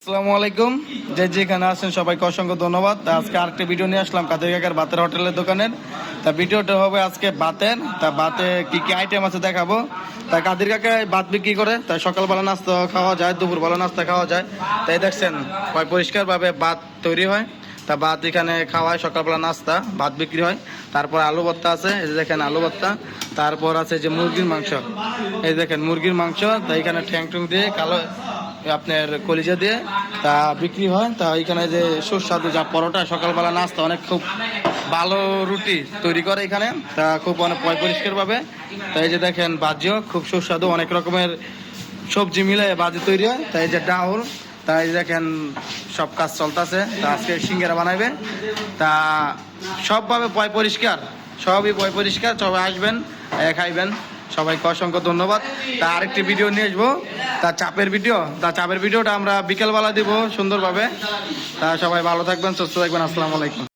আসসালামু আলাইকুম। যেখানে আছেন সবাইকে অসংখ্য ধন্যবাদ। আজকে আরেকটা ভিডিও নিয়ে আসলাম কাদের কাকার বাতের হোটেলের দোকানের। তা ভিডিওটা হবে আজকে বাতের, তা বাতে কি কি আইটেম আছে দেখাবো। তা কাদের কাকা ভাত বিক্রি করে, তাই সকালবেলা নাস্তা খাওয়া যায়, দুপুরবেলা নাস্তা খাওয়া যায়। তাই দেখছেন পরিষ্কারভাবে ভাত তৈরি হয়। তা ভাত এখানে খাওয়ায়, সকালবেলা নাস্তা ভাত বিক্রি হয়। তারপর আলু ভর্তা আছে, এই যে দেখেন আলু ভর্তা। তারপর আছে যে মুরগির মাংস, এই দেখেন মুরগির মাংস। তা এখানে ঠ্যাং টুং দিয়ে কালো আপনার কলিজা দিয়ে তা বিক্রি হয়। তা এখানে যে সুস্বাদু যা পরোটা, সকালবেলা নাস্তা অনেক খুব ভালো রুটি তৈরি করে এখানে। তা খুব অনেক পরিষ্কার ভাবে। তাই যে দেখেন বাজিও খুব সুস্বাদু, অনেক রকমের সবজি মিলে বাজি তৈরি হয়। তাই যে ডাউল, তাই দেখেন সব কাজ চলতেছে। তা আজকে সিঙ্গারা বানাইবে। তা সবভাবে পরিষ্কার, সবই পরিষ্কার। সবাই আসবেন, খাইবেন। সবাইকে অসংখ্য ধন্যবাদ। তা আরেকটি ভিডিও নিয়ে আসবো, তা চাপের ভিডিওটা আমরা বিকেলবেলা দিব সুন্দরভাবে। তা সবাই ভালো থাকবেন, সুস্থ থাকবেন। আসসালামু আলাইকুম।